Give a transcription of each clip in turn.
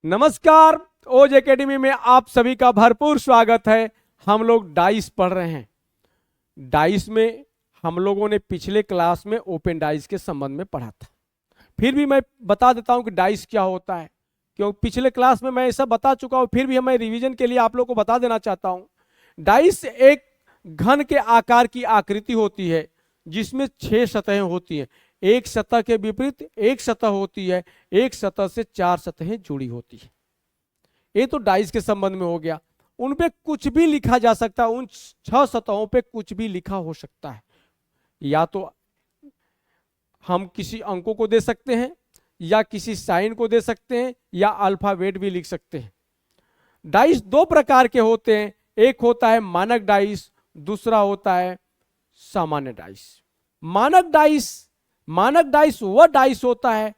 नमस्कार। ओज एकेडमी में आप सभी का भरपूर स्वागत है। हम लोग डाइस पढ़ रहे हैं। डाइस में हम लोगों ने पिछले क्लास में ओपन डाइस के संबंध में पढ़ा था। फिर भी मैं बता देता हूं कि डाइस क्या होता है, क्योंकि पिछले क्लास में मैं ऐसा बता चुका हूं। फिर भी मैं रिवीजन के लिए आप लोगों को बता देना चाहता हूं। डाइस एक घन के आकार की आकृति होती है जिसमें 6 सतहें होती हैं। एक सतह के विपरीत एक सतह होती है, एक सतह से 4 सतहें जुड़ी होती है। ये तो डाइस के संबंध में हो गया। उन पे कुछ भी लिखा जा सकता है, उन 6 सतहों पे कुछ भी लिखा हो सकता है। या तो हम किसी अंकों को दे सकते हैं, या किसी साइन को दे सकते हैं, या अल्फाबेट भी लिख सकते हैं। डाइस दो प्रकार के होते हैं, एक होता है मानक डाइस, दूसरा होता है सामान्य डाइस। मानक डाइस वह डाइस होता है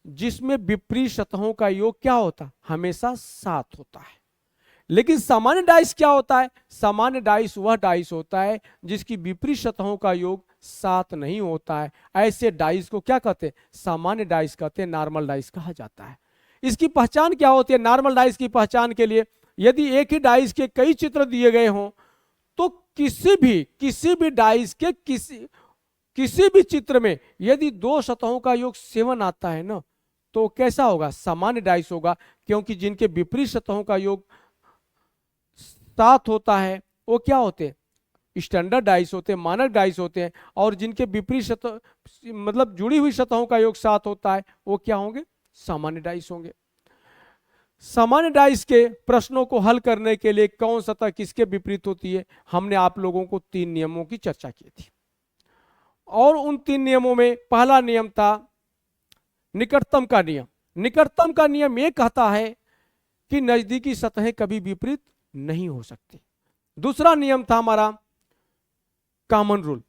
जिसमें विपरीत सतहों का योग क्या होता है, हमेशा 7 होता है। लेकिन सामान्य डाइस क्या होता है? सामान्य डाइस वह डाइस होता है जिसकी विपरीत सतहों का योग 7 नहीं होता है। ऐसे डाइस को क्या कहते हैं? सामान्य डाइस कहते हैं, नॉर्मल डाइस कहा जाता है। इसकी पहचान क्या होती है? नॉर्मल डाइस की पहचान के लिए यदि एक ही डाइस के कई चित्र दिए गए हों तो किसी भी डाइस के किसी भी चित्र में यदि 2 सतहों का योग 7 आता है ना, तो कैसा होगा? सामान्य डाइस होगा। क्योंकि जिनके विपरीत सतहों का योग 7 होता है वो क्या होते हैं? स्टैंडर्ड डाइस होते हैं, मानक डाइस होते हैं। और जिनके विपरीत सतह मतलब जुड़ी हुई सतहों का योग 7 होता है वो क्या होंगे? सामान्य डाइस होंगे। सामान्य डाइस के प्रश्नों को हल करने के लिए कौन सतह किसके विपरीत होती है, हमने आप लोगों को 3 नियमों की चर्चा की थी। और उन 3 नियमों में पहला नियम था निकटतम का नियम। निकटतम का नियम यह कहता है कि नजदीकी सतहें कभी विपरीत नहीं हो सकती। दूसरा नियम था हमारा कॉमन रूल,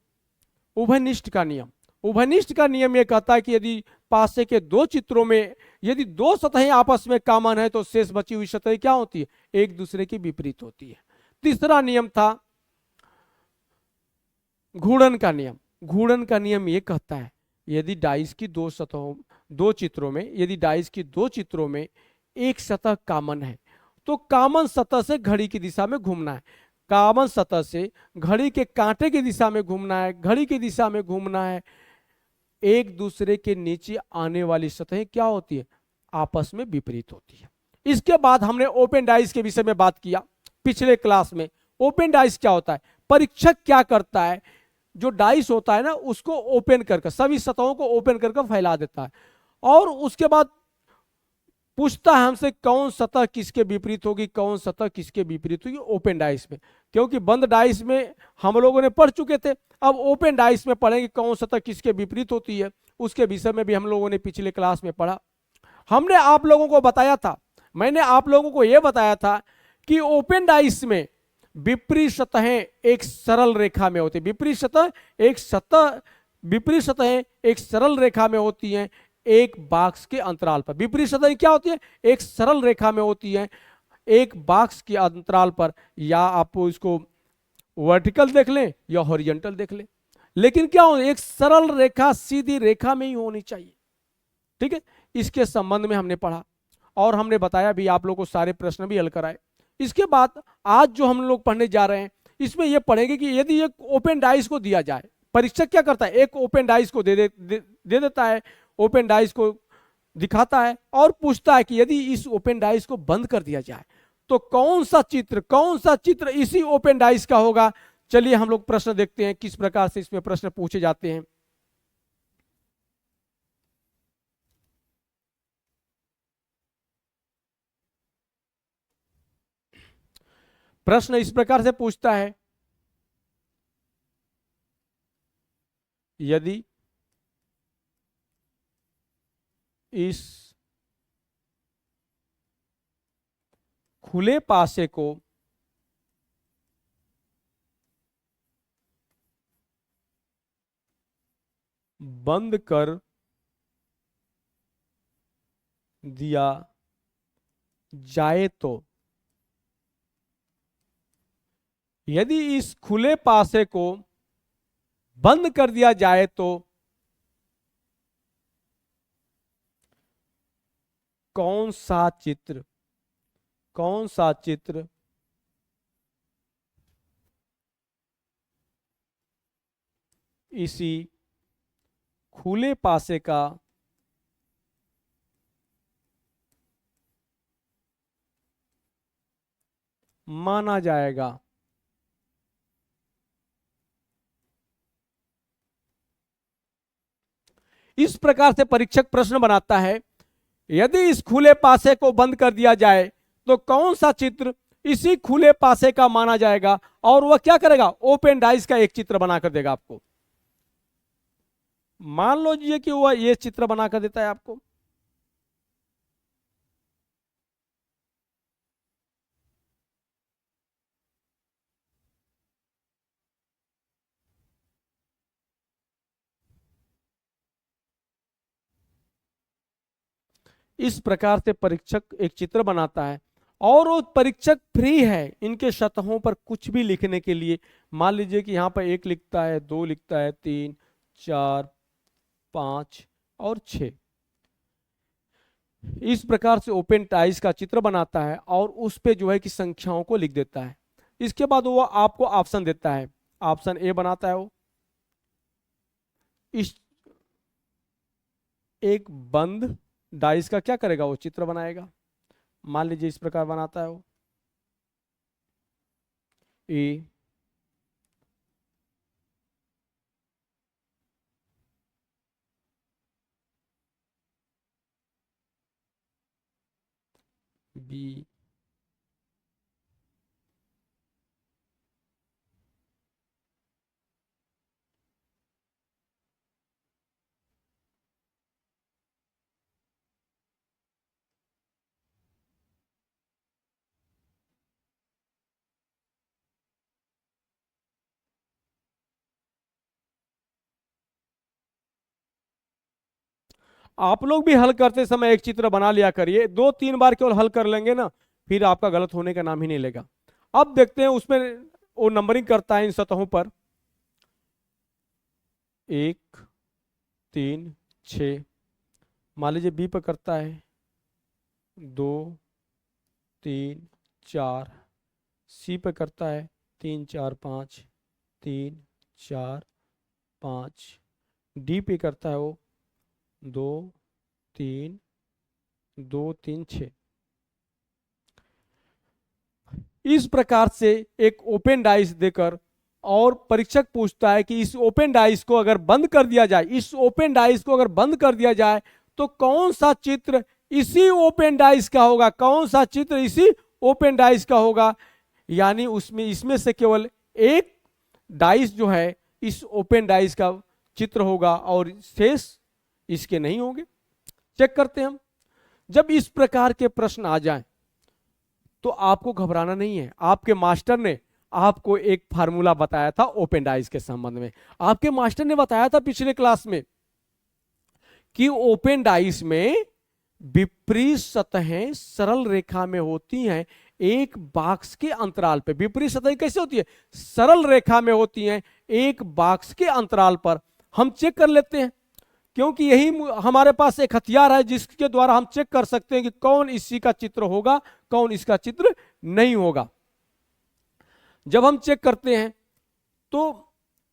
उभयनिष्ठ का नियम। उभयनिष्ठ का नियम यह कहता है कि यदि पासे के 2 चित्रों में यदि 2 सतहें आपस में कॉमन है तो शेष बची हुई सतहें क्या होती है? एक दूसरे की विपरीत होती है। तीसरा नियम था घूर्णन का नियम। घूर्णन का नियम यह कहता है यदि डाइस की 2 चित्रों में यदि डाइस की 2 चित्रों में एक सतह कॉमन है तो कॉमन सतह से घड़ी की दिशा में घूमना है। कॉमन सतह से घड़ी के कांटे की दिशा में घूमना है, घड़ी की दिशा में घूमना है। एक दूसरे के नीचे आने वाली सतहें क्या होती है? आपस में विपरीत होती है। इसके बाद हमने ओपन डाइस के विषय में बात किया पिछले क्लास में। ओपन डाइस क्या होता है? परीक्षक क्या करता है, जो डाइस होता है ना उसको ओपन करके सभी सतहों को ओपन करके फैला देता है और उसके बाद पूछता है हमसे कौन सतह किसके विपरीत होगी, कौन सतह किसके विपरीत होगी ओपन डाइस में। क्योंकि बंद डाइस में हम लोगों ने पढ़ चुके थे, अब ओपन डाइस में पढ़ेंगे कौन सतह किसके विपरीत होती है। उसके विषय में भी हम लोगों ने पिछले क्लास में पढ़ा। हमने आप लोगों को बताया था, मैंने आप लोगों को यह बताया था कि ओपन डाइस में विपरीत सतहें एक सरल रेखा में होती है। विपरीत सतहें एक सरल रेखा में होती हैं एक बॉक्स के अंतराल पर। विपरीत सतहें क्या होती है? एक सरल रेखा में होती है एक बॉक्स के अंतराल पर। या आप इसको वर्टिकल देख लें या हॉरिजॉन्टल देख लें, लेकिन क्या हो, एक सरल रेखा सीधी रेखा में ही होनी चाहिए। ठीक है, इसके संबंध में हमने पढ़ा और हमने बताया भी, आप लोगों को सारे प्रश्न भी हल कराए। इसके बाद आज जो हम लोग पढ़ने जा रहे हैं इसमें यह पढ़ेंगे कि यदि एक ओपन डाइस को दिया जाए, परीक्षक क्या करता है? एक ओपन डाइस को दे देता है, ओपन डाइस को दिखाता है और पूछता है कि यदि इस ओपन डाइस को बंद कर दिया जाए तो कौन सा चित्र इसी ओपन डाइस का होगा। चलिए हम लोग प्रश्न देखते हैं किस प्रकार से इसमें प्रश्न पूछे जाते हैं। प्रश्न इस प्रकार से पूछता है, यदि इस खुले पासे को बंद कर दिया जाए तो, यदि इस खुले पासे को बंद कर दिया जाए तो कौन सा चित्र, कौन सा चित्र इसी खुले पासे का माना जाएगा। इस प्रकार से परीक्षक प्रश्न बनाता है, यदि इस खुले पासे को बंद कर दिया जाए तो कौन सा चित्र इसी खुले पासे का माना जाएगा, और वह क्या करेगा, ओपन डाइस का एक चित्र बनाकर देगा आपको। मान लो जी कि वह ये चित्र बनाकर देता है आपको। इस प्रकार से परीक्षक एक चित्र बनाता है, और वो परीक्षक फ्री है इनके सतहों पर कुछ भी लिखने के लिए। मान लीजिए कि यहाँ पर 1 लिखता है, 2 लिखता है, 3, 4, 5 और 6। इस प्रकार से ओपन टाइज का चित्र बनाता है और उस पे जो है कि संख्याओं को लिख देता है। इसके बाद वो आपको ऑप्शन देता है, ऑप्शन ए बनाता है। वो इस एक बंद डाइस का क्या करेगा, वो चित्र बनाएगा। मान लीजिए इस प्रकार बनाता है वो ए, बी, आप लोग भी हल करते समय एक चित्र बना लिया करिए। 2-3 बार केवल हल कर लेंगे ना, फिर आपका गलत होने का नाम ही नहीं लेगा। अब देखते हैं उसमें वो नंबरिंग करता है इन सतहों पर, 1, 3, 6। मान लीजिए बी पर करता है 2, 3, 4। सी पे करता है 3, 4, 5, 3, 4, 5। डी पे करता है वो 2, 3, 2, 3, 6। इस प्रकार से एक ओपन डाइस देकर और परीक्षक पूछता है कि इस ओपन डाइस को अगर बंद कर दिया जाए, इस ओपन डाइस को अगर बंद कर दिया जाए तो कौन सा चित्र इसी ओपन डाइस का होगा, कौन सा चित्र इसी ओपन डाइस का होगा। यानी उसमें इसमें से केवल एक डाइस जो है इस ओपन डाइस का चित्र होगा और शेष इसके नहीं होंगे। चेक करते हैं हम। जब इस प्रकार के प्रश्न आ जाएं तो आपको घबराना नहीं है। आपके मास्टर ने आपको एक फार्मूला बताया था ओपन डाइस के संबंध में। आपके मास्टर ने बताया था पिछले क्लास में कि ओपन डाइस में विपरीत सतहें सरल रेखा में होती हैं एक बॉक्स के अंतराल पे। विपरीत सतहें कैसे होती है, सरल रेखा में होती हैं एक बॉक्स के अंतराल पर। हम चेक कर लेते हैं, क्योंकि यही हमारे पास एक हथियार है जिसके द्वारा हम चेक कर सकते हैं कि कौन इसी का चित्र होगा, कौन इसका चित्र नहीं होगा। जब हम चेक करते हैं तो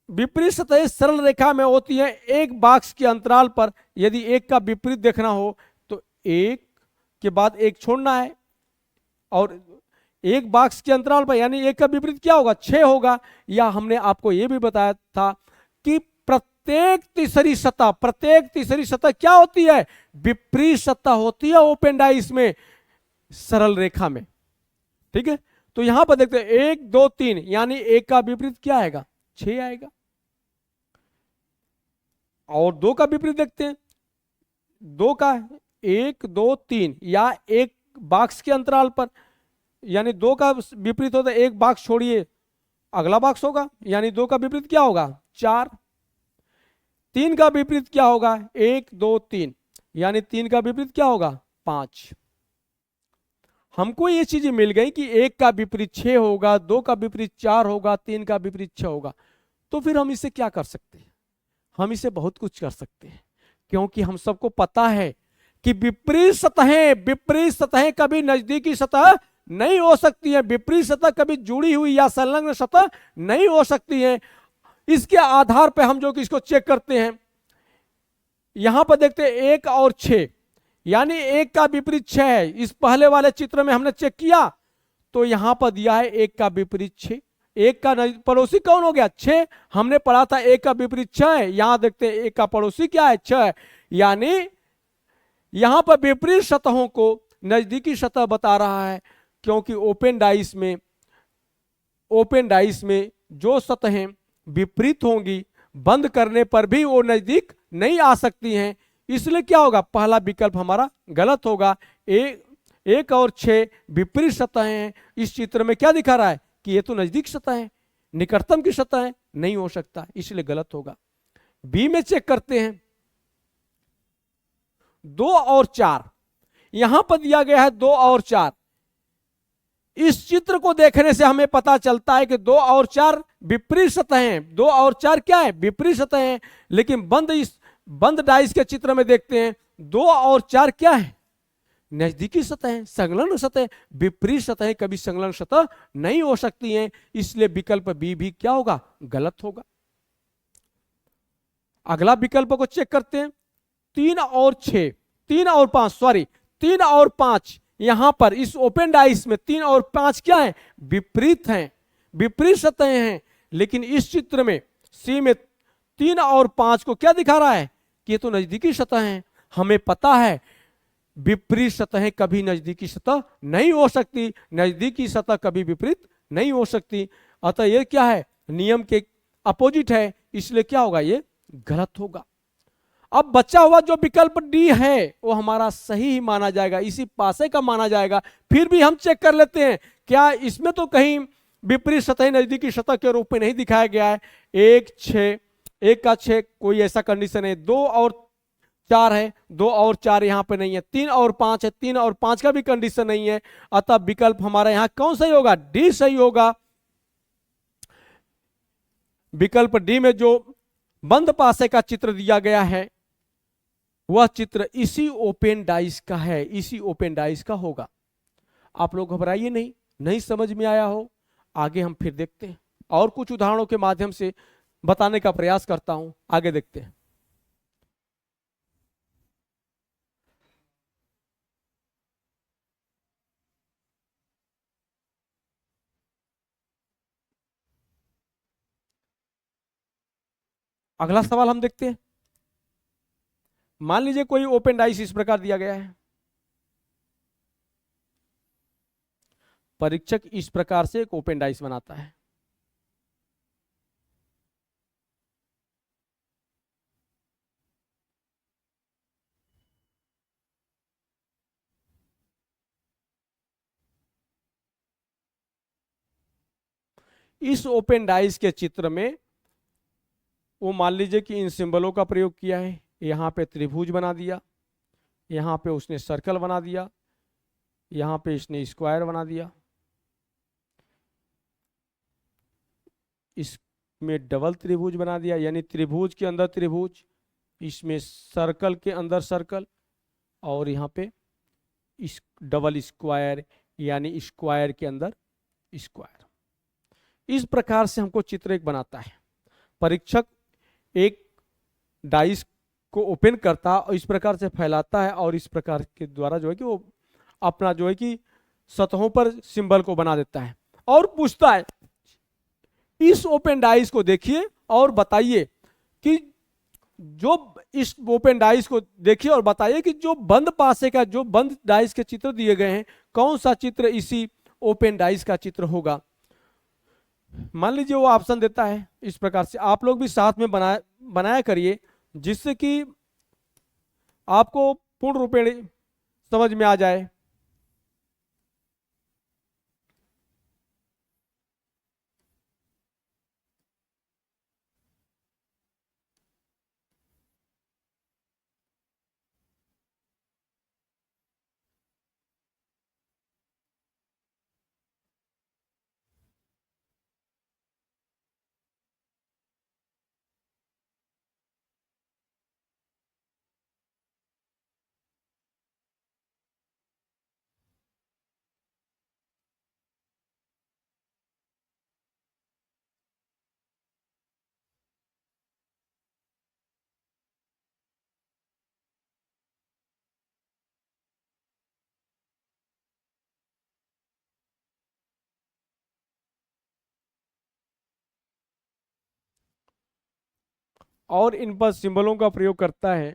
विपरीत सतहें सरल रेखा में होती हैं एक बॉक्स के अंतराल पर। यदि एक का विपरीत देखना हो तो एक के बाद एक छोड़ना है, और एक बॉक्स के अंतराल पर यानी एक का विपरीत क्या होगा, 6 होगा। या हमने आपको यह भी बताया था कि प्रत्येक तीसरी सतह क्या होती है, विपरीत सतह होती है ओपन डाइस में सरल रेखा में। ठीक है, तो यहां पर देखते हैं 1, 2, 3 यानी एक का विपरीत क्या आएगा, 6 आएगा। और 2 का विपरीत देखते हैं, 2 का 1, 2, 3 या एक बॉक्स के अंतराल पर, यानी 2 का विपरीत होता है एक बॉक्स छोड़िए अगला बॉक्स होगा, यानी 2 का विपरीत क्या होगा, 4। 3 का विपरीत क्या होगा, 1, 2, 3 यानी 3 का विपरीत क्या होगा, 5। हमको ये चीजें मिल गई कि 1 का विपरीत 6 होगा, 2 का विपरीत 4 होगा, 3 का विपरीत 6 होगा। तो फिर हम इसे क्या कर सकते हैं, हम इसे बहुत कुछ कर सकते हैं, क्योंकि हम सबको पता है कि विपरीत सतहें कभी नजदीकी सतह नहीं हो सकती है, विपरीत सतह कभी जुड़ी हुई या संलग्न सतह नहीं हो सकती है। इसके आधार पर हम जो कि इसको चेक करते हैं, यहां पर देखते हैं 1 और 6, यानी 1 का विपरीत 6 है। इस पहले वाले चित्र में हमने चेक किया तो यहां पर दिया है 1 का विपरीत 6। 1 का पड़ोसी कौन हो गया? 6। हमने पढ़ा था 1 का विपरीत 6 है, यहां देखते हैं 1 का पड़ोसी क्या है? 6 है। यानी यहां पर विपरीत सतहों को नजदीकी सतह बता रहा है, क्योंकि ओपन डाइस में जो सतहें विपरीत होंगी बंद करने पर भी वो नजदीक नहीं आ सकती हैं। इसलिए क्या होगा? पहला विकल्प हमारा गलत होगा। 1 और 6 विपरीत सतहें हैं। इस चित्र में क्या दिखा रहा है कि ये तो नजदीक सतह है, निकटतम की सतह है, नहीं हो सकता, इसलिए गलत होगा। बी में चेक करते हैं 2 और 4, यहां पर दिया गया है 2 और 4। इस चित्र को देखने से हमें पता चलता है कि 2 और 4 विपरीत सतहें, 2 और 4 क्या है? विपरीत सतहें। लेकिन बंद डाइस के चित्र में देखते हैं 2 और 4 क्या है? नजदीकी सतहें, संलग्न सतह। विपरीत सतहें कभी संलग्न सतह नहीं हो सकती हैं, इसलिए विकल्प बी भी क्या होगा? गलत होगा। अगला विकल्प को चेक करते हैं 3 और 5, यहां पर इस ओपन डाइस में 3 और 5 क्या है? विपरीत हैं, विपरीत सतहें हैं। लेकिन इस चित्र में सी में 3 और 5 को क्या दिखा रहा है कि ये तो नजदीकी सतह हैं। हमें पता है विपरीत सतहें कभी नजदीकी सतह नहीं हो सकती, नजदीकी सतह कभी विपरीत नहीं हो सकती। अतः ये क्या है? नियम के अपोजिट है, इसलिए क्या होगा? ये गलत होगा। अब बचा हुआ जो विकल्प डी है वो हमारा सही ही माना जाएगा, इसी पासे का माना जाएगा। फिर भी हम चेक कर लेते हैं क्या इसमें तो कहीं विपरीत सतह नजदीकी सतह के रूप में नहीं दिखाया गया है। 1 का 6 कोई ऐसा कंडीशन है। 2 और 4 है, 2 और 4 यहां पे नहीं है। 3 और 5 है, 3 और 5 का भी कंडीशन नहीं है। अतः विकल्प हमारा यहां कौन सही होगा? डी सही होगा। विकल्प डी में जो बंद पासे का चित्र दिया गया है वह चित्र इसी ओपन डाइस का है, इसी ओपन डाइस का होगा। आप लोग घबराइए नहीं, नहीं समझ में आया हो आगे हम फिर देखते हैं और कुछ उदाहरणों के माध्यम से बताने का प्रयास करता हूं। आगे देखते हैं। अगला सवाल हम देखते हैं। मान लीजिए कोई ओपन डाइस इस प्रकार दिया गया है। परीक्षक इस प्रकार से एक ओपन डाइस बनाता है। इस ओपन डाइस के चित्र में वो मान लीजिए कि इन सिंबलों का प्रयोग किया है। यहां पे त्रिभुज बना दिया, यहां पे उसने सर्कल बना दिया, यहां पे इसने स्क्वायर बना दिया, इसमें डबल त्रिभुज बना दिया, यानी त्रिभुज के अंदर त्रिभुज, इसमें सर्कल के अंदर सर्कल, और यहाँ पे इस डबल स्क्वायर यानी स्क्वायर के अंदर स्क्वायर। इस प्रकार से हमको चित्र एक बनाता है। परीक्षक एक डाइस को ओपन करता और इस प्रकार से फैलाता है और इस प्रकार के द्वारा जो है कि वो अपना जो है कि सतहों पर सिंबल को बना देता है और पूछता है इस ओपन डाइस को देखिए और बताइए कि जो इस ओपन डाइस को देखिए और बताइए कि जो बंद पासे का, जो बंद डाइस के चित्र दिए गए हैं, कौन सा चित्र इसी ओपन डाइस का चित्र होगा। मान लीजिए वो ऑप्शन देता है इस प्रकार से। आप लोग भी साथ में बनाया करिए जिससे कि आपको पूर्ण रूप में समझ में आ जाए। और इन पर सिंबलों का प्रयोग करता है।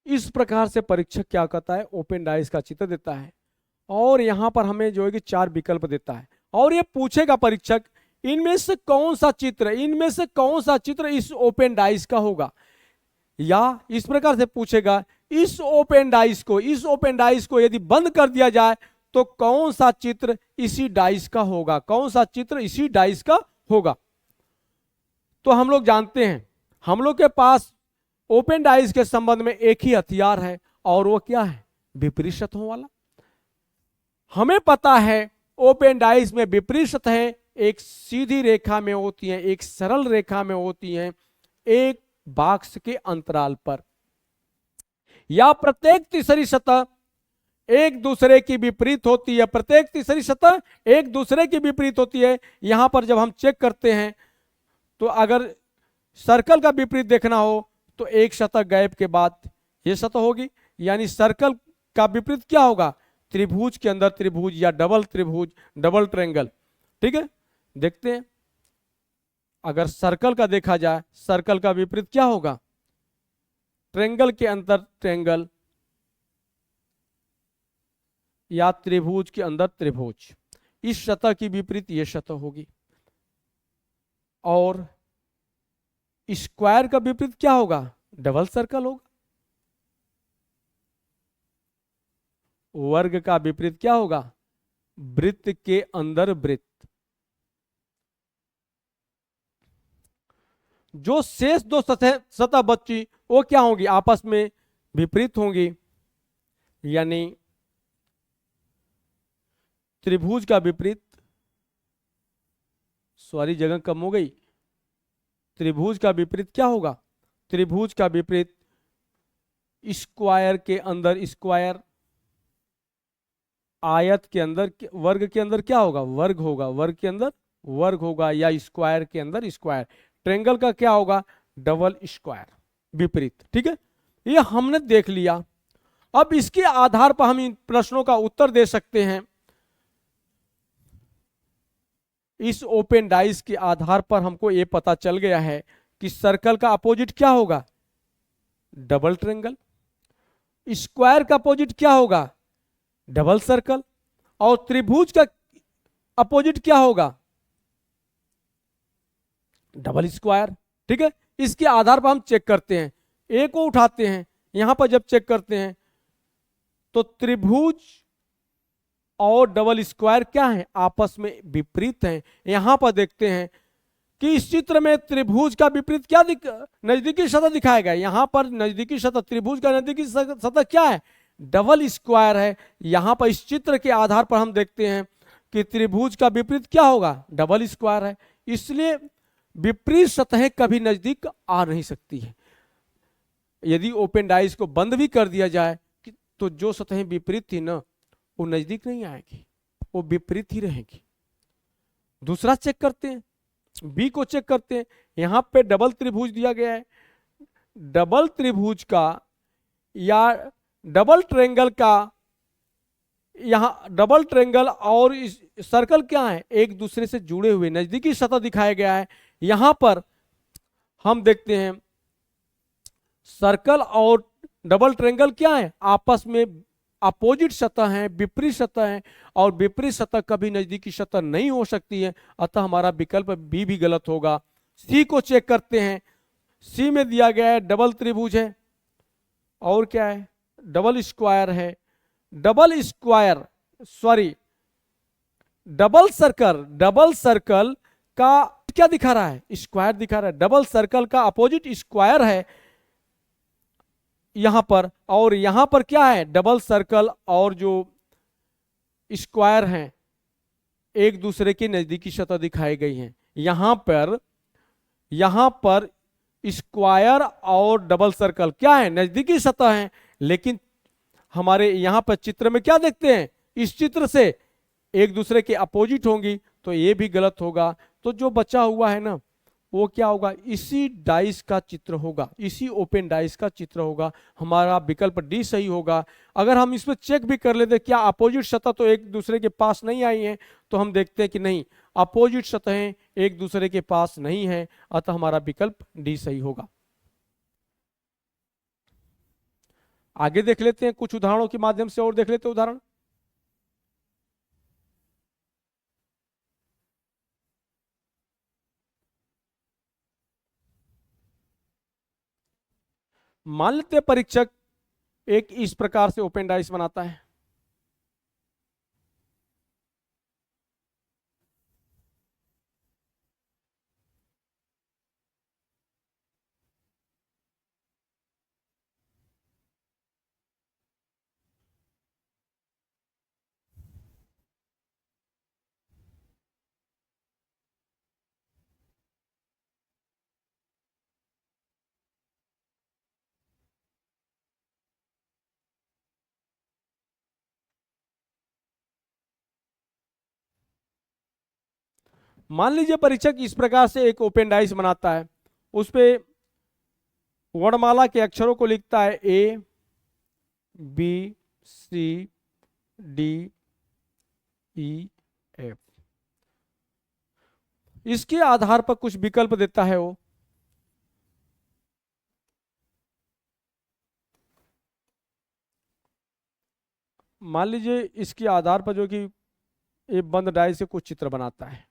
इस प्रकार से परीक्षक क्या करता है, ओपन डाइस का चित्र देता है और यहां पर हमें जो है कि 4 विकल्प देता है और ये पूछेगा परीक्षक इनमें से कौन सा चित्र इस ओपन डाइस का होगा, या इस प्रकार से पूछेगा इस ओपन डाइस को यदि बंद कर दिया जाए तो कौन सा चित्र इसी डाइस का होगा, कौन सा चित्र इसी डाइस का होगा। तो हम लोग जानते हैं हम लोग के पास ओपन डाइस के संबंध में एक ही हथियार है और वो क्या है, विपरीत सतहों वाला। हमें पता है ओपन डाइस में विपरीत सतहें एक सीधी रेखा में होती हैं, एक सरल रेखा में होती हैं, एक बॉक्स के अंतराल पर, या प्रत्येक तीसरी सतह एक दूसरे की विपरीत होती है, प्रत्येक तीसरी सतह एक दूसरे की विपरीत होती है। यहां पर जब हम चेक करते हैं तो अगर सर्कल का विपरीत देखना हो तो एक सतह गैप के बाद ये सतह होगी, यानी सर्कल का विपरीत क्या होगा, त्रिभुज के अंदर त्रिभुज या डबल त्रिभुज, डबल ट्रायंगल। ठीक है, देखते हैं अगर सर्कल का देखा जाए, सर्कल का विपरीत क्या होगा, ट्रायंगल के अंदर ट्रायंगल या त्रिभुज के अंदर त्रिभुज। इस सतह की विपरीत ये सतह होगी। और स्क्वायर का विपरीत क्या होगा, डबल सर्कल होगा। वर्ग का विपरीत क्या होगा, वृत्त के अंदर वृत्त। जो शेष दो सतह बची वो क्या होंगी, आपस में विपरीत होंगी, यानी त्रिभुज का विपरीत, सॉरी जगह कम हो गई, त्रिभुज का विपरीत क्या होगा, त्रिभुज का विपरीत स्क्वायर के अंदर स्क्वायर, आयत के अंदर वर्ग के अंदर क्या होगा, वर्ग होगा, वर्ग के अंदर वर्ग होगा, या स्क्वायर के अंदर स्क्वायर। ट्रायंगल का क्या होगा, डबल स्क्वायर, विपरीत। ठीक है, ये हमने देख लिया। अब इसके आधार पर हम इन प्रश्नों का उत्तर दे सकते हैं। इस ओपन डाइस के आधार पर हमको ये पता चल गया है कि सर्कल का अपोजिट क्या होगा, डबल ट्रायंगल। स्क्वायर का अपोजिट क्या होगा, डबल सर्कल। और त्रिभुज का अपोजिट क्या होगा, डबल स्क्वायर। ठीक है, इसके आधार पर हम चेक करते हैं, ए को उठाते हैं, यहां पर जब चेक करते हैं तो त्रिभुज और डबल स्क्वायर क्या है, आपस में विपरीत हैं। यहां पर देखते हैं कि इस चित्र में त्रिभुज का विपरीत क्या नजदीकी सतह दिखाया गया। यहां पर नजदीकी सतह, त्रिभुज का नजदीकी सतह क्या है, डबल स्क्वायर है। यहां पर इस चित्र के आधार पर हम देखते हैं कि त्रिभुज का विपरीत क्या होगा, डबल स्क्वायर है। इसलिए विपरीत सतहें कभी नजदीक आ नहीं सकती है। यदि ओपन डाइस को बंद भी कर दिया जाए तो जो सतहें विपरीत थी ना, वो नजदीक नहीं आएगी, वो विपरीत ही रहेगी। दूसरा चेक करते हैं, बी को चेक करते हैं। यहां पे डबल त्रिभुज दिया गया है, डबल त्रिभुज का या डबल ट्रायंगल का, यहां डबल ट्रायंगल और सर्कल क्या है, एक दूसरे से जुड़े हुए नजदीकी सतह दिखाया गया है। यहां पर हम देखते हैं सर्कल और डबल ट्रायंगल क्या है, आपस में अपोजिट सतह हैं, विपरीत सतह हैं, और विपरीत सतह कभी नजदीकी सतह नहीं हो सकती है, अतः हमारा विकल्प बी भी गलत होगा। सी को चेक करते हैं। सी में दिया गया है डबल त्रिभुज है, और क्या है, डबल स्क्वायर है। Double square, sorry, double circle का क्या दिखा रहा है, स्क्वायर दिखा रहा है। डबल सर्कल का अपोजिट स्क्वायर है यहां पर, और यहां पर क्या है, डबल सर्कल और जो स्क्वायर हैं एक दूसरे के नजदीकी सतह दिखाई गई हैं। यहां पर स्क्वायर और डबल सर्कल क्या है, नजदीकी सतह है, लेकिन हमारे यहां पर चित्र में क्या देखते हैं, इस चित्र से एक दूसरे के अपोजिट होंगी, तो ये भी गलत होगा। तो जो बचा हुआ है ना, वो क्या होगा, इसी डाइस का चित्र होगा, इसी ओपन डाइस का चित्र होगा। हमारा विकल्प डी सही होगा। अगर हम इसमें चेक भी कर लेते क्या अपोजिट सतह तो एक दूसरे के पास नहीं आई हैं, तो हम देखते हैं कि नहीं, अपोजिट सतहें एक दूसरे के पास नहीं है, अतः हमारा विकल्प डी सही होगा। आगे देख लेते हैं कुछ उदाहरणों के माध्यम से, और देख लेते हैं उदाहरण। मान लेते हैं परीक्षक एक इस प्रकार से ओपन डाइस बनाता है। मान लीजिए परीक्षक इस प्रकार से एक ओपन डाइस बनाता है, उस पे वर्णमाला के अक्षरों को लिखता है A B C D E F. इसके आधार पर कुछ विकल्प देता है वो। मान लीजिए इसके आधार पर जो कि ये बंद डाई से कुछ चित्र बनाता है।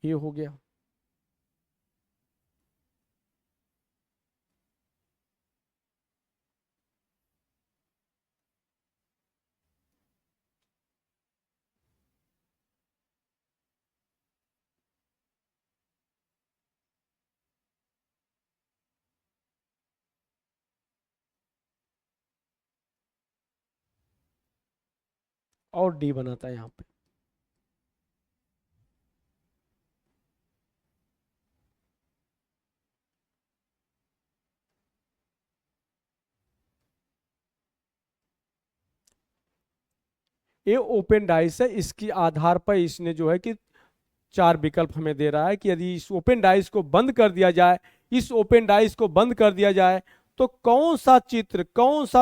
ये हो गया। और डी बनाता है यहां पे। ये ओपन डाइस है, इसके आधार पर इसने जो है कि चार विकल्प हमें दे रहा है कि यदि इस ओपन डाइस को बंद कर दिया जाए, इस ओपन डाइस को बंद कर दिया जाए, तो कौन सा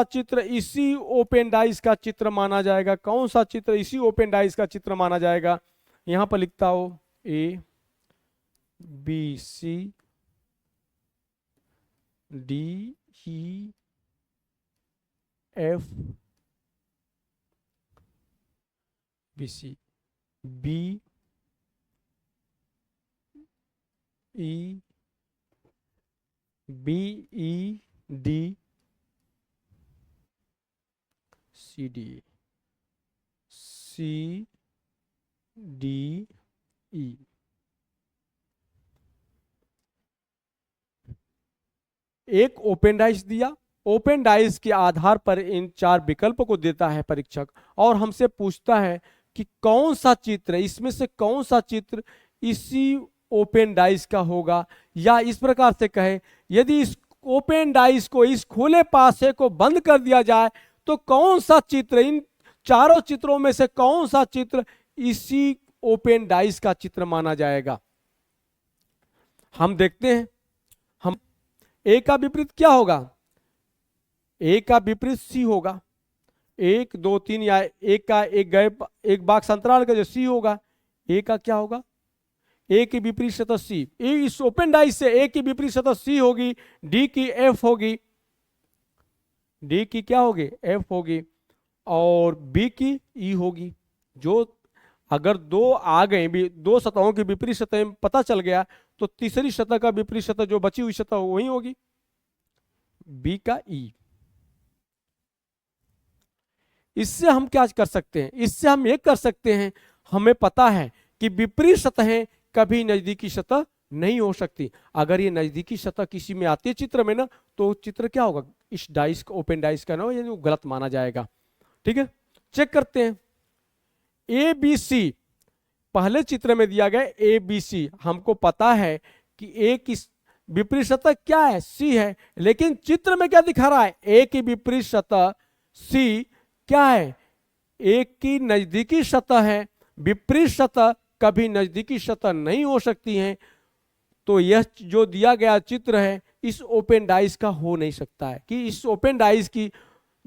चित्र इसी ओपन डाइस का चित्र माना जाएगा, कौन सा चित्र इसी ओपन डाइस का चित्र माना जाएगा। यहां पर लिखता हो A B C D E F B C B E B E D C D C D E. एक ओपन डाइस दिया, ओपन डाइस के आधार पर इन चार विकल्पों को देता है परीक्षक, और हमसे पूछता है कि कौन सा चित्र, इसमें से कौन सा चित्र इसी ओपन डाइस का होगा, या इस प्रकार से कहे यदि इस ओपन डाइस को, इस खुले पासे को बंद कर दिया जाए, तो कौन सा चित्र, इन चारों चित्रों में से कौन सा चित्र इसी ओपन डाइस का चित्र माना जाएगा। हम देखते हैं, हम ए का विपरीत क्या होगा, ए का विपरीत सी होगा। 1 2 3 या एक का एक गैप, एक बाक्स अंतराल का जो सी होगा, ए का क्या होगा, ए की विपरीत सतह सी, इस ओपन डाइस से ए की विपरीत सतह सी होगी, डी की एफ होगी, डी की क्या होगी, एफ होगी, और बी की ई होगी। जो अगर दो आ गए भी, दो सतहों की विपरीत सतह पता चल गया, तो तीसरी सतह का विपरीत सतह जो बची हुई सतह वही होगी, बी का ई। इससे हम क्या कर सकते हैं, इससे हम ये कर सकते हैं, हमें पता है कि विपरीत सतहें कभी नजदीकी सतह नहीं हो सकती। अगर ये नजदीकी सतह किसी में आती है चित्र में ना, तो चित्र क्या होगा, इस डाइस का, ओपन डाइस का ना, यानी वो गलत माना जाएगा। ठीक है, चेक करते हैं। ए बी सी, पहले चित्र में दिया गया ए बी सी, हमको पता है कि ए की विपरीत सतह क्या है, सी है, लेकिन चित्र में क्या दिखा रहा है, ए की विपरीत सतह सी क्या है, एक की नजदीकी सतह है, विपरीत सतह कभी नजदीकी सतह नहीं हो सकती है। तो यह जो दिया गया चित्र है इस ओपन डाइस का हो नहीं सकता है, कि इस ओपन डाइस की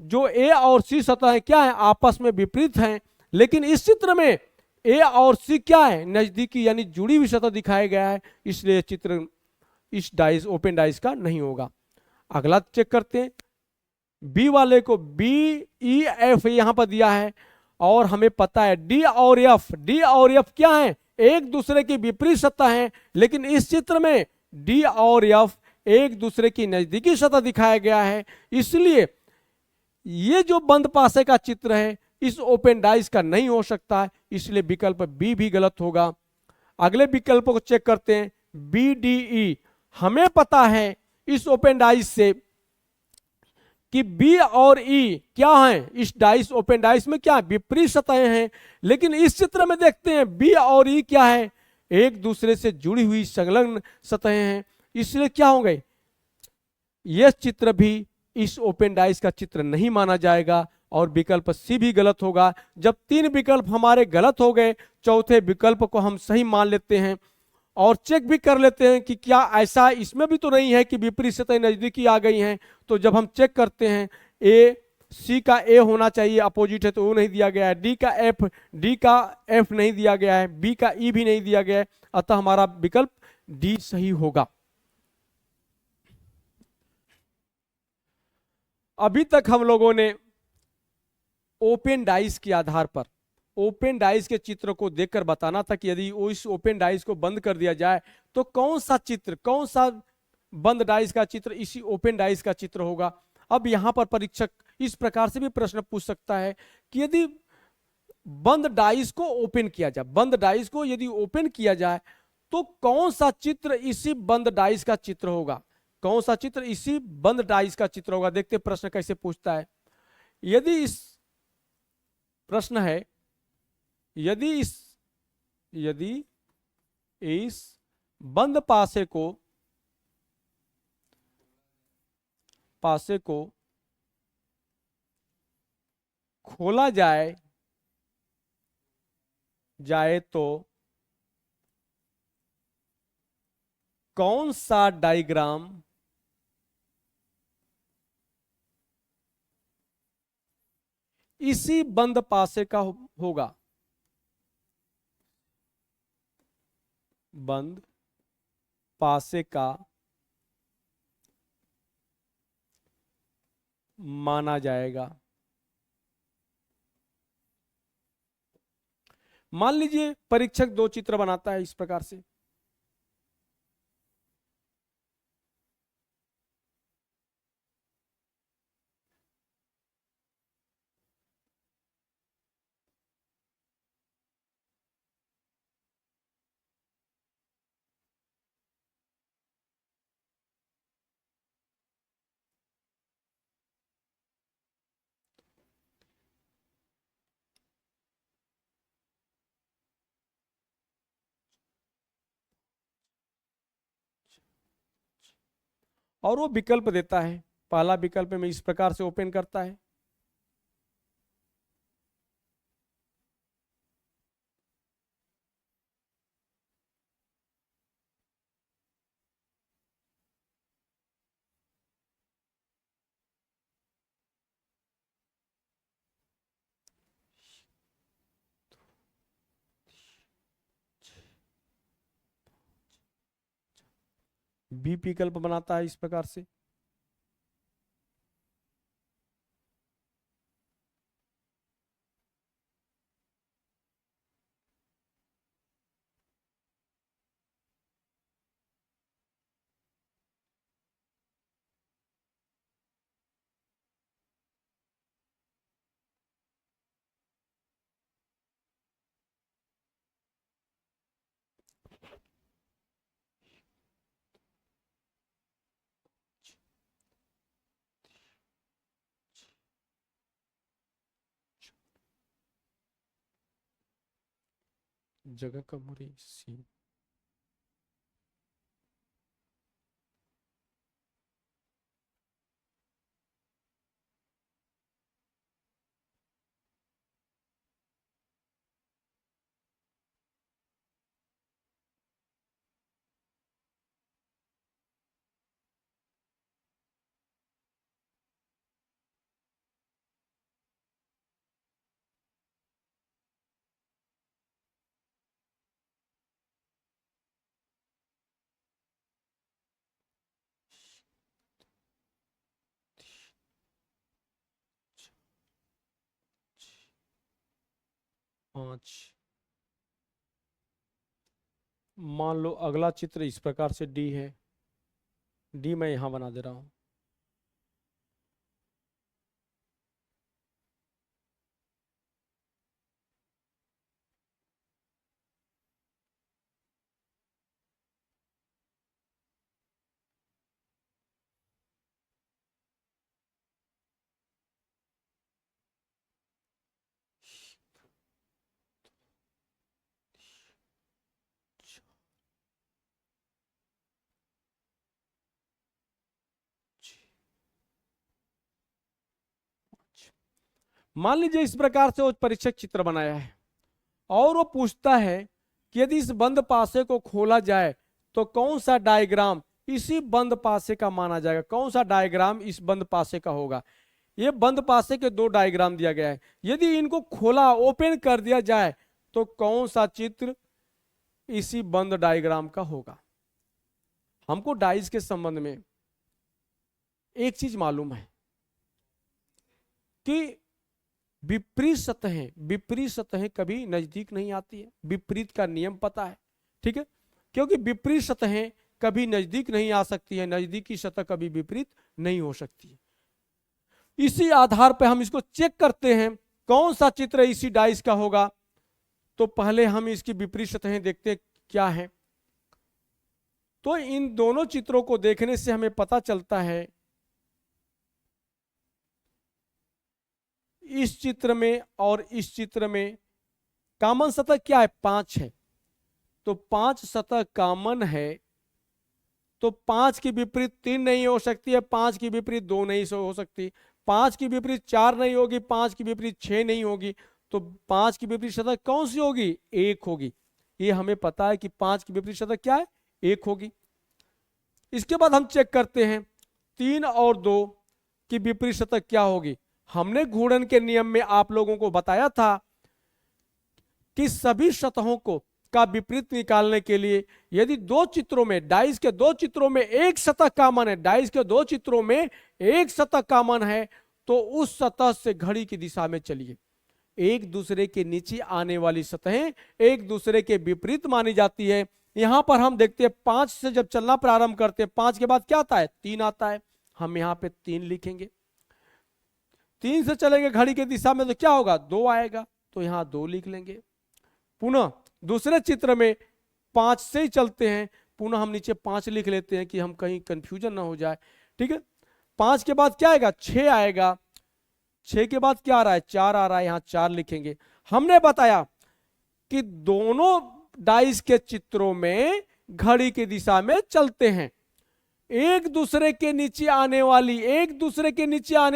जो ए और सी सतह है क्या है, आपस में विपरीत हैं, लेकिन इस चित्र में ए और सी क्या है, नजदीकी यानी जुड़ी हुई सतह दिखाया गया है, इसलिए चित्र इस डाइस, ओपन डाइस का नहीं होगा। अगला चेक करते हैं, बी वाले को, बी ई एफ यहां पर दिया है, और हमें पता है डी और एफ, डी और एफ क्या है, एक दूसरे की विपरीत सतह है, लेकिन इस चित्र में डी और एफ एक दूसरे की नजदीकी सतह दिखाया गया है, इसलिए ये जो बंद पासे का चित्र है इस ओपन डाइस का नहीं हो सकता है, इसलिए विकल्प बी भी गलत होगा। अगले विकल्प को चेक करते हैं, बी डी ई, हमें पता है इस ओपन डाइस से कि बी और ई क्या है, इस डाइस, ओपन डाइस में क्या विपरीत सतहें हैं, लेकिन इस चित्र में देखते हैं बी और ई क्या है, एक दूसरे से जुड़ी हुई संलग्न सतहें हैं, इसलिए क्या होंगे, यह चित्र भी इस ओपन डाइस का चित्र नहीं माना जाएगा, और विकल्प सी भी गलत होगा। जब तीन विकल्प हमारे गलत हो गए, चौथे विकल्प को हम सही मान लेते हैं, और चेक भी कर लेते हैं कि क्या ऐसा इसमें भी तो नहीं है कि विपरीत सतह नजदीकी आ गई हैं। तो जब हम चेक करते हैं, ए सी का ए होना चाहिए, अपोजिट है तो वो नहीं दिया गया है, डी का एफ नहीं दिया गया है, बी का ई भी नहीं दिया गया है, अतः हमारा विकल्प डी सही होगा। अभी तक हम लोगों ने ओपन डाइस के आधार पर, ओपन डाइस के चित्र को देखकर बताना था कि यदि इस ओपन डाइस को बंद कर दिया जाए तो कौन सा चित्र, कौन सा बंद डाइस का चित्र इसी ओपन डाइस का चित्र होगा। अब यहां पर परीक्षक इस प्रकार से भी प्रश्न पूछ सकता है कि यदि बंद डाइस को ओपन किया जाए, बंद डाइस को यदि ओपन किया जाए तो कौन सा चित्र इसी बंद डाइस का चित्र होगा, कौन सा चित्र इसी बंद डाइस का चित्र होगा। देखते प्रश्न कैसे पूछता है। यदि इस प्रश्न है, यदि इस बंद पासे को खोला जाए तो कौन सा डायग्राम इसी बंद पासे का होगा, बंद पासे का माना जाएगा। मान लीजिए परीक्षक दो चित्र बनाता है इस प्रकार से, और वो विकल्प देता है, पहला विकल्प में इस प्रकार से ओपन करता है, बी विकल्प बनाता है इस प्रकार से। जगह कम हो रही सी। पांच। मान लो अगला चित्र इस प्रकार से डी है। डी मैं यहां बना दे रहा हूं। मान लीजिए इस प्रकार से वो परीक्षक चित्र बनाया है और वो पूछता है कि यदि इस बंद पासे को खोला जाए तो कौन सा डायग्राम इसी बंद पासे का माना जाएगा, कौन सा डायग्राम इस बंद पासे का होगा। ये बंद पासे के दो डायग्राम दिया गया है, यदि इनको खोला ओपन कर दिया जाए तो कौन सा चित्र इसी बंद डायग्राम का होगा। हमको डाइस के संबंध में एक चीज मालूम है कि विपरीत सतहें कभी नजदीक नहीं आती है। विपरीत का नियम पता है, ठीक है, क्योंकि विपरीत सतहें कभी नजदीक नहीं आ सकती है, नजदीक की सतह कभी विपरीत नहीं हो सकती है। इसी आधार पर हम इसको चेक करते हैं कौन सा चित्र इसी डाइस का होगा। तो पहले हम इसकी विपरीत सतहें देखते हैं क्या है। तो इन दोनों चित्रों को देखने से हमें पता चलता है इस चित्र में और इस चित्र में कॉमन सतह क्या है, 5 है। तो 5 सतह कॉमन है, तो 5 की विपरीत 3 नहीं हो सकती है, 5 की विपरीत 2 नहीं हो सकती, 5 की विपरीत 4 नहीं होगी, 5 की विपरीत 6 नहीं होगी। तो 5 की विपरीत सतह कौन सी होगी, 1 होगी। ये हमें पता है कि 5 की विपरीत सतह क्या है, 1 होगी। इसके बाद हम चेक करते हैं 3 और 2 की विपरीत सतह क्या होगी। हमने घूर्णन के नियम में आप लोगों को बताया था कि सभी सतहों को का विपरीत निकालने के लिए यदि दो चित्रों में, डाइस के दो चित्रों में एक सतह कॉमन है, डाइस के दो चित्रों में एक सतह कॉमन है, तो उस सतह से घड़ी की दिशा में चलिए। एक दूसरे के नीचे आने वाली सतहें एक दूसरे के विपरीत मानी जाती है। यहां पर हम देखते हैं 5 से जब चलना प्रारंभ करते हैं, 5 के बाद क्या आता है, 3 आता है। हम यहां पे 3 लिखेंगे। 3 से चलेंगे घड़ी की दिशा में तो क्या होगा, 2 आएगा, तो यहां 2 लिख लेंगे। पुनः दूसरे चित्र में 5 से ही चलते हैं, पुनः हम नीचे 5 लिख लेते हैं कि हम कहीं कंफ्यूजन ना हो जाए, ठीक है। 5 के बाद क्या आएगा, 6 आएगा। 6 के बाद क्या आ रहा है, 4 आ रहा है, यहां 4 लिखेंगे। हमने बताया कि दोनों डाइस के चित्रों में घड़ी की दिशा में चलते हैं। एक दूसरे के नीचे आने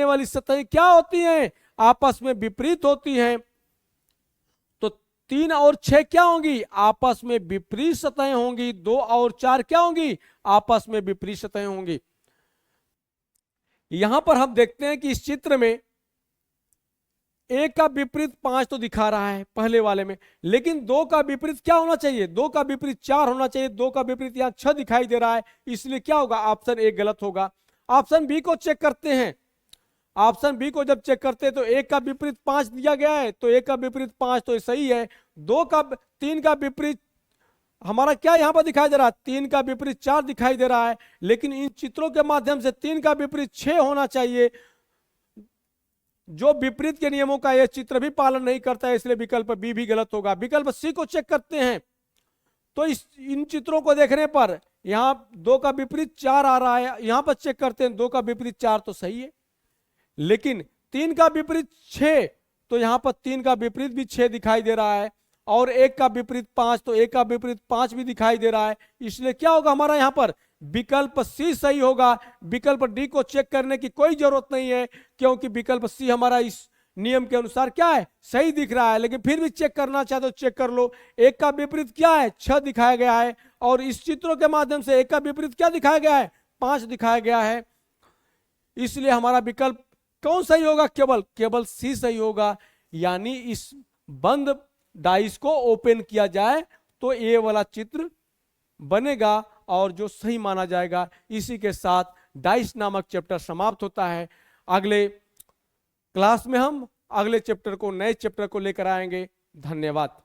वाली सतहें क्या होती हैं, आपस में विपरीत होती हैं। तो 3 और 6 क्या होंगी, आपस में विपरीत सतहें होंगी। 2 और 4 क्या होंगी, आपस में विपरीत सतहें होंगी। यहां पर हम देखते हैं कि इस चित्र में एक का विपरीत 5 तो दिखा रहा है पहले वाले में, लेकिन 2 का विपरीत क्या होना चाहिए? 2 का विपरीत 4 होना चाहिए। 2 का विपरीत यहाँ 6 दिखाई दे रहा है, इसलिए क्या होगा? ऑप्शन ए गलत होगा। ऑप्शन बी को चेक करते हैं। ऑप्शन बी को जब चेक करते हैं तो 1 का विपरीत 5 दिया गया है, तो 1 का विपरीत 5 तो सही है। 3 का विपरीत हमारा क्या यहां पर दिखाई दे रहा है? 3 का विपरीत 4 दिखाई दे रहा है, लेकिन इन चित्रों के माध्यम से 3 का विपरीत 6 होना चाहिए। जो विपरीत के नियमों का यह चित्र भी पालन नहीं करता है, इसलिए विकल्प बी भी गलत होगा। विकल्प सी को चेक करते हैं तो इन चित्रों को देखने पर यहां 2 का विपरीत 4 आ रहा है, यहां पर चेक करते हैं 2 का विपरीत 4 तो सही है, लेकिन 3 का विपरीत 6, तो यहां पर 3 का विपरीत भी 6 दिखाई दे रहा है, और 1 का विपरीत 5, तो 1 का विपरीत 5 भी दिखाई दे रहा है। इसलिए क्या होगा हमारा यहां पर? विकल्प सी सही होगा। विकल्प डी को चेक करने की कोई जरूरत नहीं है, क्योंकि विकल्प सी हमारा इस नियम के अनुसार क्या है? सही दिख रहा है। लेकिन फिर भी चेक करना चाहे तो चेक कर लो। 1 का विपरीत क्या है? 6 दिखाया गया है, और इस चित्रों के माध्यम से 1 का विपरीत क्या दिखाया गया है? 5 दिखाया गया है। इसलिए हमारा विकल्प कौन सही होगा? केवल सी सही होगा। यानी इस बंद डाइस को ओपन किया जाए तो ये वाला चित्र बनेगा, और जो सही माना जाएगा। इसी के साथ डाइस नामक चैप्टर समाप्त होता है। अगले क्लास में हम अगले चैप्टर को, नए चैप्टर को लेकर आएंगे। धन्यवाद।